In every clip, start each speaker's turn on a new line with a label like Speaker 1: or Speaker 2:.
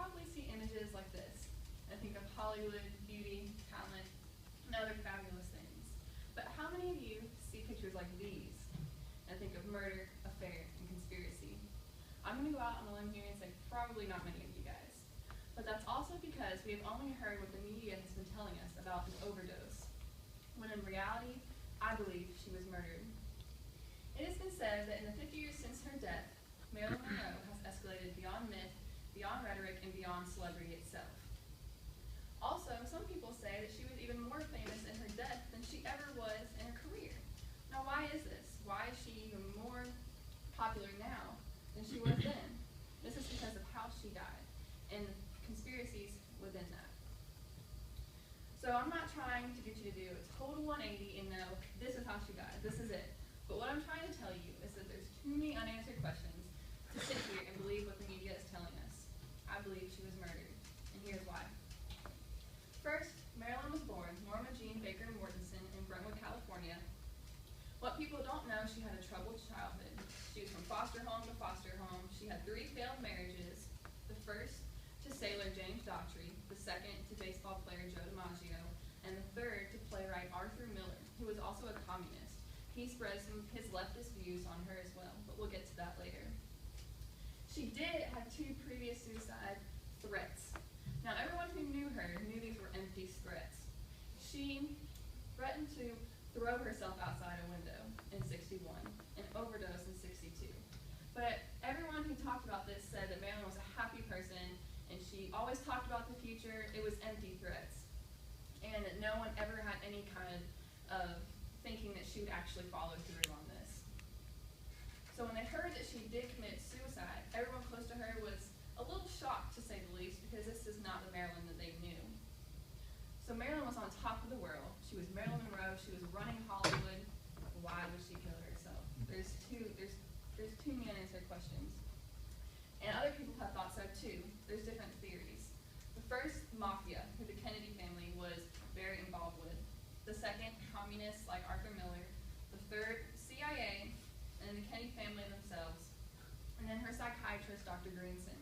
Speaker 1: probably see images like this and think of Hollywood, beauty, talent, and other fabulous things. But how many of you see pictures like these and think of murder, affair, and conspiracy? I'm going to go out on a limb here and say probably not many of you guys. But that's also because we have only heard what the media has been telling us about an overdose, when in reality, I believe she was murdered. It has been said that in the 50 years since her death, Marilyn Monroe has escalated beyond myth, beyond rhetoric, and beyond celebrity itself. Also, some people say that she was even more famous in her death than she ever was in her career. Now, why is this? Why is she even more popular now than she was then? This is because of how she died and conspiracies within that. So I'm not trying to get you to do a total 180 and know this is how she died, this is it. But what I'm trying to tell you is that there's too many unanswered questions to sit here and believe what the media is telling us. I believe she was murdered, and here's why. First, Marilyn was born Norma Jean Baker Mortensen in Brentwood, California. What people don't know, she had a troubled childhood. She was from foster home to foster home. She had 3 failed marriages, the first to sailor James Daughtry, the second to baseball player Joe DiMaggio, and the third to playwright Arthur Miller, who was also a communist. He spread some of his leftist views on her as well, but we'll get to that later. She did have 2 previous suicide threats. Now, everyone who knew her knew these were empty threats. She threatened to throw herself outside a window in 61 and overdose in 62. But everyone who talked about this said that Marilyn was a happy person and she always talked about the future. It was empty threats. And that no one ever had any kind of thinking that she would actually follow through on this. So when they heard that she did commit suicide, everyone close to her was a little shocked, to say the least, because this is not the Marilyn that they knew. So Marilyn was on top of the world. She was Marilyn Monroe. She was running Hollywood. Why would she kill herself? There's too many unanswered questions. And other people have thought so too. There's different theories. The first, mafia, who the Kennedy family was very involved with. The second, communists like Arthur Miller. The third, CIA, and the Kennedy family themselves. And then her psychiatrist, Dr. Greenson.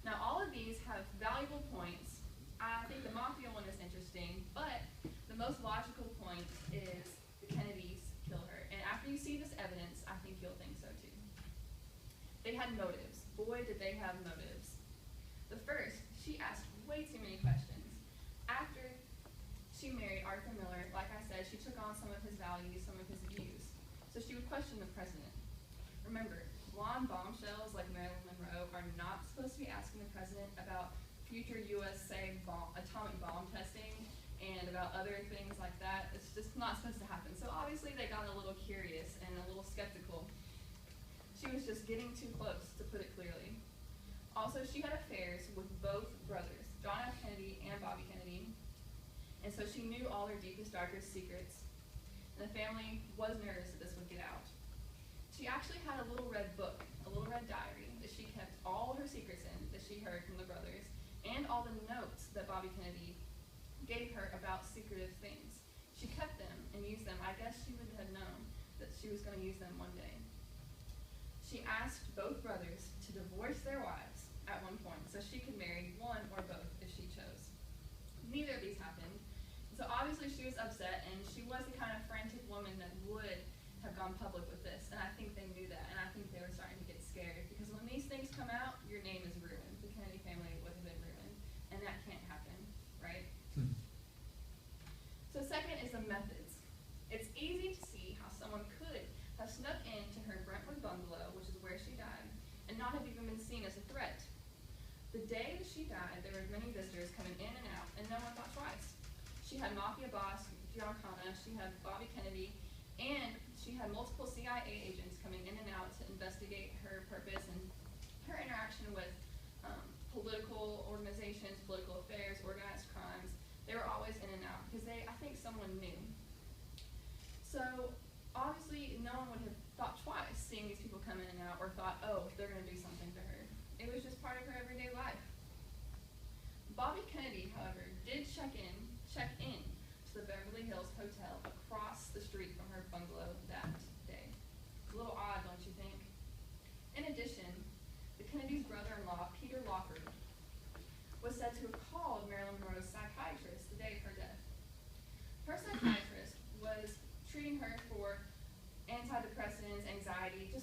Speaker 1: Now, all of these have valuable points. I think the mafia one is interesting, but the most logical point is the Kennedys kill her. And after you see this evidence, I think you'll think so too. They had motives. Boy, did they have motives. The first, she asked way too many questions. After she married Arthur Miller, like I said, she took on some of his values, some of his views. So she would question the president. Remember, blonde bombshells like Marilyn Monroe are not supposed to be asking the president about future USA atomic bomb testing and about other things like that. It's just not supposed to happen. So obviously they got a little curious and a little skeptical. She was just getting too close, to put it clearly. Also, she had affairs with both brothers, John F. Kennedy and Bobby Kennedy. And so she knew all her deepest, darkest secrets. And the family was nervous that this would get out. She actually had a little red book, a little red diary, that she kept all her secrets in that she heard from the brothers, and all the notes that Bobby Kennedy gave her about secretive things. She kept them and used them. I guess she would have known that she was going to use them one day. She asked both brothers to divorce their wives at one point so she could marry one or both if she chose. Neither of these happened. So obviously she was upset, and she was the kind of frantic woman that would have gone public with this, and I think they knew that, and I think they were starting to get scared, because when these things come out, your name is ruined. The Kennedy family would have been ruined, and that can't happen, right? So second is the methods. It's easy to see how someone could have snuck into her Brentwood bungalow, which is where she died, and not have even been seen as a threat. The day that she died, there were many visitors coming in and out, and no one thought twice. She had mafia boss Giancana, she had Bobby Kennedy, and she had multiple CIA agents coming in and out to investigate her purpose and her interaction with political organizations, political affairs, organized crimes. They were always in and out because I think someone knew. So obviously no one would have thought twice seeing these people come in and out, or thought, oh, they're going to do something to her. It was just part of her everyday life. Bobby Kennedy, however, did check in to the Beverly Hills Hotel across the street from her bungalow that day. It's a little odd, don't you think? In addition, the Kennedy's brother-in-law, Peter Lockard, anxiety,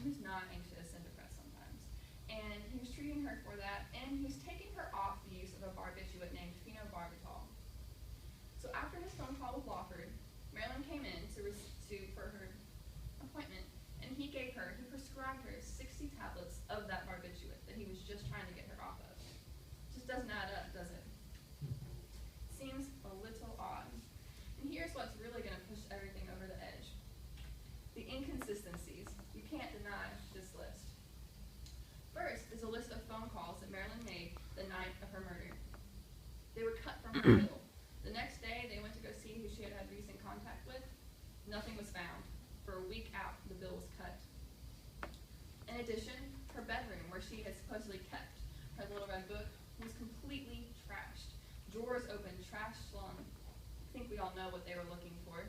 Speaker 1: who's not anxious and depressed sometimes? And he was treating her for that, and he was taking her off the use of a barbiturate named phenobarbital. So after his phone call with Wofford, Marilyn came in for her appointment, and he prescribed her 60 tablets of that barbiturate that he was just trying to get her off of. Just doesn't add up, does it? Seems a little odd. And here's what's really going to push everything over the edge. The inconsistencies. You can't deny this list. First is a list of phone calls that Marilyn made the night of her murder. They were cut from her bill. The next day, they went to go see who she had had recent contact with. Nothing was found. For a week out, the bill was cut. In addition, her bedroom, where she had supposedly kept her little red book, was completely trashed. Drawers open, trash slung. I think we all know what they were looking for.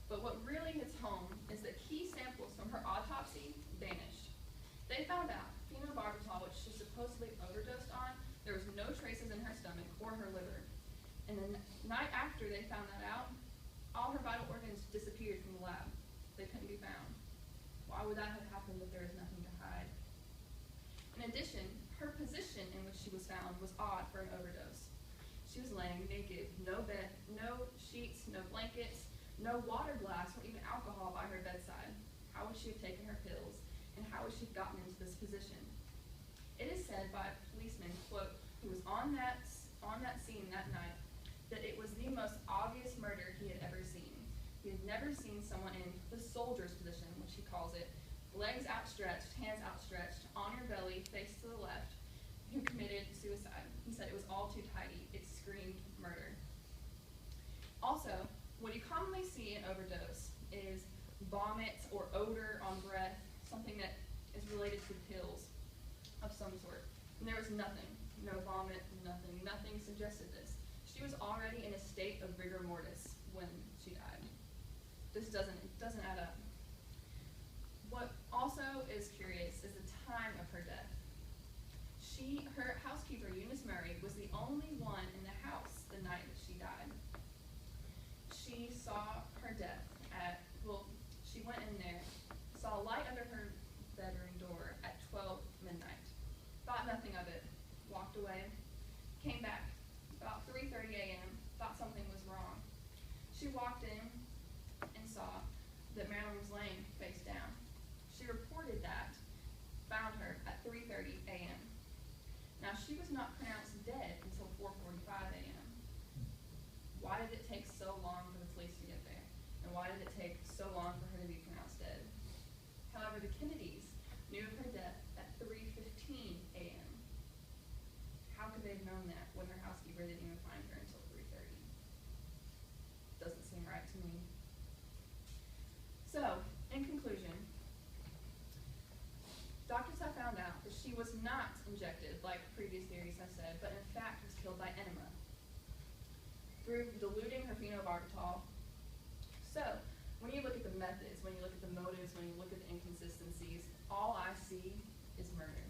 Speaker 1: But what really hits home is that key samples from her autopsy vanished. They found out phenobarbital, which she supposedly overdosed on, there was no traces in her stomach or her liver. And the night after they found that out, all her vital organs disappeared from the lab. They couldn't be found. Why would that have happened if there was nothing to hide? In addition, her position in which she was found was odd for an overdose. She was laying naked, no bed, no sheets, no blankets, no water glass, or even alcohol by her bedside. How would she have taken her pills, and how would she have gotten into this position? It is said by a policeman, quote, who was on that scene that night, that it was the most obvious murder he had ever seen. He had never seen someone in the soldier's position, which he calls it, legs outstretched, hands outstretched, on your belly, face to the left, who committed suicide. He said it was all too tidy. It screamed murder. Also, what you commonly see in overdose is vomit or odor on breath, something that is related to pills of some sort. And there was nothing, no vomit, nothing suggested this. She was already in a state of rigor mortis when she died. This doesn't add up. What also is curious is the time of her death. Her housekeeper, Eunice Murray, was the only one in the house the night that she died. She saw her death she went in there, saw a light under her bedroom door at 12 midnight, thought nothing of it, walked away, came back about 3:30 a.m., thought something was wrong. She walked in and saw that Marilyn was laying face down. She reported that, found her at 3:30 a.m. Now, she was not pronounced dead until 4:45 a.m. Why did it take so long for the police to get there? And why did it take so long for her to be pronounced dead? However, the Kennedys knew of her death at 3:15 a.m. How could they have known that when her housekeeper didn't even find her until 3:30? Doesn't seem right to me. So, in conclusion, doctors have found out that she was not injected, like previous theories have said, but in fact was killed by enema through diluting her phenobarbital. So, when you look at the methods, when you look at the motives, when you look at the inconsistencies, all I see is murder.